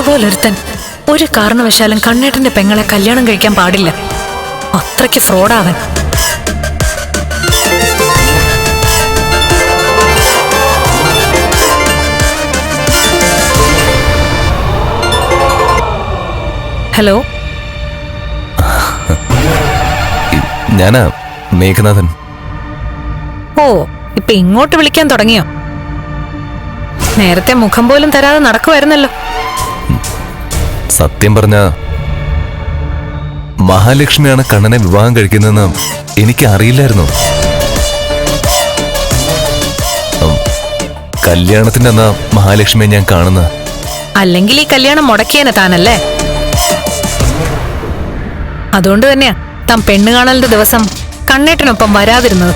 അതുപോലൊരുത്തൻ ഒരു കാരണവശാലും കണ്ണേട്ടന്റെ പെങ്ങളെ കല്യാണം കഴിക്കാൻ പാടില്ല. അത്രയ്ക്ക് ഫ്രോഡാവൻ. ഹലോ, ഞാനാ മേഘനാഥൻ. ഓ, ഇപ്പൊ ഇങ്ങോട്ട് വിളിക്കാൻ തുടങ്ങിയോ? നേരത്തെ മുഖം പോലും തരാതെ നടക്കുമായിരുന്നല്ലോ. സത്യം പറഞ്ഞ മഹാലക്ഷ്മിയാണ് കണ്ണനെ വിവാഹം കഴിക്കുന്നതെന്ന് എനിക്ക് അറിയില്ലായിരുന്നു. കല്യാണത്തിന്റെ അന്നാ മഹാലക്ഷ്മിയെ ഞാൻ കാണുന്നത്. അല്ലെങ്കിൽ ഈ കല്യാണം മുടക്കിയേനെ താനല്ലേ? അതുകൊണ്ട് തന്നെയാ താൻ പെണ്ണ് കാണലിന്റെ ദിവസം കണ്ണേട്ടനൊപ്പം വരാതിരുന്നത്.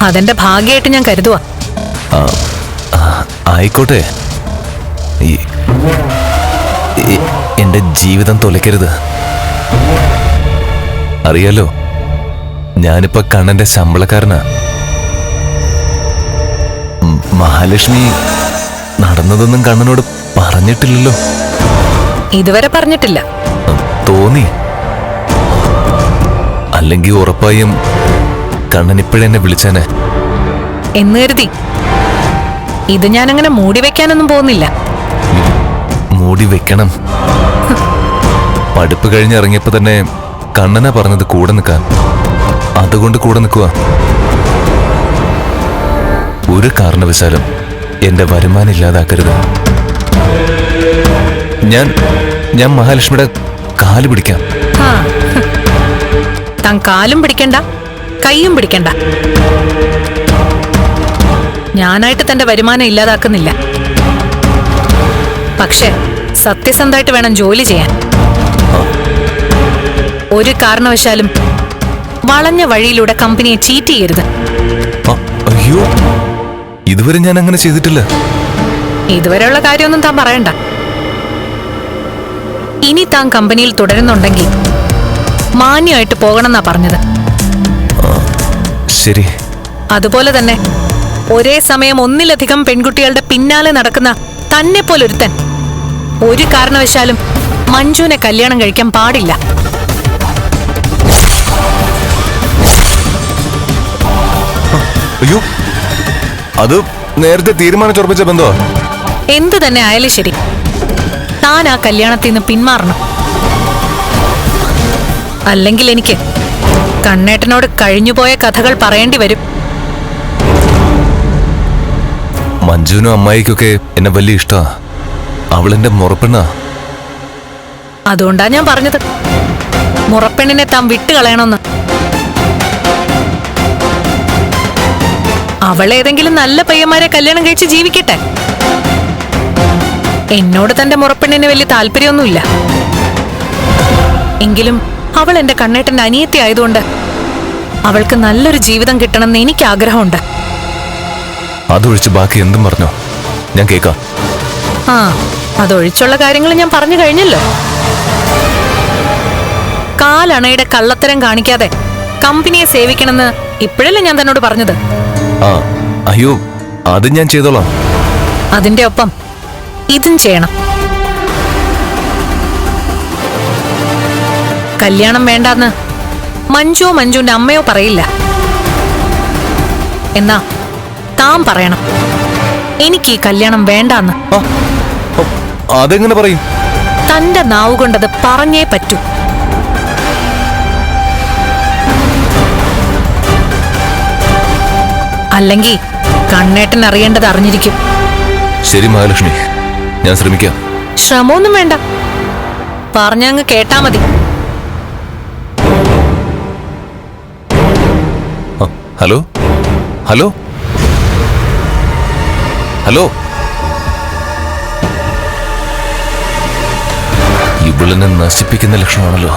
അതെന്റെ ഭാഗ്യമായിട്ട് ഞാൻ കരുതുവാ. ആയിക്കോട്ടെ, എന്റെ ജീവിതം തൊലയ്ക്കരുത്. അറിയാലോ, ഞാനിപ്പോ കണ്ണന്റെ ശമ്പളക്കാരനാ. മഹാലക്ഷ്മി നടന്നതൊന്നും കണ്ണനോട് പറഞ്ഞിട്ടില്ലല്ലോ. ഇതുവരെ പറഞ്ഞിട്ടില്ല. തോന്നി. അല്ലെങ്കിൽ ഉറപ്പായും കണ്ണൻ ഇപ്പോഴെന്നെ വിളിച്ചേനെ എന്ന് കരുതി ഇത് ഞാനങ്ങനെ മൂടി വെക്കാനൊന്നും പോകുന്നില്ല. മൂടി വെക്കണം. പഠിപ്പ് കഴിഞ്ഞിറങ്ങിയപ്പോ തന്നെ കണ്ണനാ പറഞ്ഞത് കൂടെ നിൽക്കാൻ. അതുകൊണ്ട് കൂടെ നിൽക്കുക. ഒരു കാരണവശാലും എന്റെ വരുമാനം ഇല്ലാതാക്കരുത്. ഞാൻ മഹാലക്ഷ്മിയുടെ കാല് പിടിക്കാം. താൻ കാലും പിടിക്കണ്ട, കൈയും പിടിക്കണ്ട. ഞാനായിട്ട് തന്റെ വരുമാനം ഇല്ലാതാക്കുന്നില്ല. പക്ഷെ സത്യസന്ധമായിട്ട് വേണം ജോലി ചെയ്യാൻ. ഒരു കാരണവശാലും വളഞ്ഞ വഴിയിലൂടെ കമ്പനിയെ ചീറ്റ് ചെയ്യരുത്. അയ്യോ, ഇതുവരെ ഞാൻ അങ്ങനെ ചെയ്തിട്ടില്ല. ഇതുവരെയുള്ള കാര്യമൊന്നും താൻ പറയണ്ട. ഇനി താൻ കമ്പനിയിൽ തുടരുന്നുണ്ടെങ്കിൽ മാന്യമായിട്ട് പോകണമെന്നാ പറഞ്ഞത്. ശരി. അതുപോലെ തന്നെ ഒരേ സമയം ഒന്നിലധികം പെൺകുട്ടികളുടെ പിന്നാലെ നടക്കുന്ന തന്നെ പോലൊരുത്തൻ ഒരു കാരണവശാലും മഞ്ജുവിനെ കല്യാണം കഴിക്കാൻ പാടില്ല. അയ്യോ, അത് നേരത്തെ തീരുമാനിച്ചുറപ്പിച്ച ബന്ധമാ. എന്തു തന്നെ ആയാലും ശരി, താൻ ആ കല്യാണത്തിൽ നിന്ന് പിന്മാറണം. അല്ലെങ്കിൽ എനിക്ക് കണ്ണേട്ടനോട് കഴിഞ്ഞുപോയ കഥകൾ പറയേണ്ടി വരും. മഞ്ജുവിനും അമ്മായിക്കൊക്കെ എന്നെ വലിയ ഇഷ്ടാ. അവളെന്റെ മുറപ്പെണ്ണാ. അതുകൊണ്ടാ ഞാൻ പറഞ്ഞത് മുറപ്പെണ്ണിനെ താൻ വിട്ടുകളയണമെന്ന്. അവളേതെങ്കിലും നല്ല പയ്യന്മാരെ കല്യാണം കഴിച്ച് ജീവിക്കട്ടെ. എന്നോട് തന്റെ മുറപ്പെണ്ണിന് വലിയ താല്പര്യമൊന്നുമില്ല. എങ്കിലും അവൾ എന്റെ കണ്ണേട്ടന്റെ അനിയത്തി ആയതുകൊണ്ട് അവൾക്ക് നല്ലൊരു ജീവിതം കിട്ടണമെന്ന് എനിക്ക് ആഗ്രഹമുണ്ട്. അതൊഴിച്ച് ബാക്കി എന്തും പറഞ്ഞോ, ഞാൻ കേൾക്കാം. അതൊഴിച്ചുള്ള കാര്യങ്ങൾ ഞാൻ പറഞ്ഞു കഴിഞ്ഞല്ലോ. കാലണയുടെ കള്ളത്തരം കാണിക്കാതെ കമ്പനിയെ സേവിക്കണമെന്ന് ഇപ്പോഴല്ലേ ഞാൻ തന്നോട് പറഞ്ഞത്. അയ്യോ, അത് ഞാൻ ചെയ്തോളാം. അതിന്റെ ഒപ്പം ഇതും ചെയ്യണം. കല്യാണം വേണ്ടാന്ന് മഞ്ജുവിന്റെ അമ്മയോ പറയില്ല. എന്നാ താൻ പറയണം, എനിക്ക് ഈ കല്യാണം വേണ്ടാന്ന്. അതെങ്ങനെ പറയും? തന്റെ നാവ് കൊണ്ടത് പറഞ്ഞേ പറ്റൂ. അല്ലെങ്കിൽ കണ്ണേട്ടൻ അറിയേണ്ടത് അറിഞ്ഞിരിക്കും. ശരി മഹാലക്ഷ്മി, ഞാൻ ശ്രമിക്കാം. ശ്രമമൊന്നും വേണ്ട, പറഞ്ഞങ്ങ് കേട്ടാ മതി. ഹലോ ഹലോ ഹലോ, ഇവളെന്നെ നശിപ്പിക്കുന്ന ലക്ഷണമാണല്ലോ.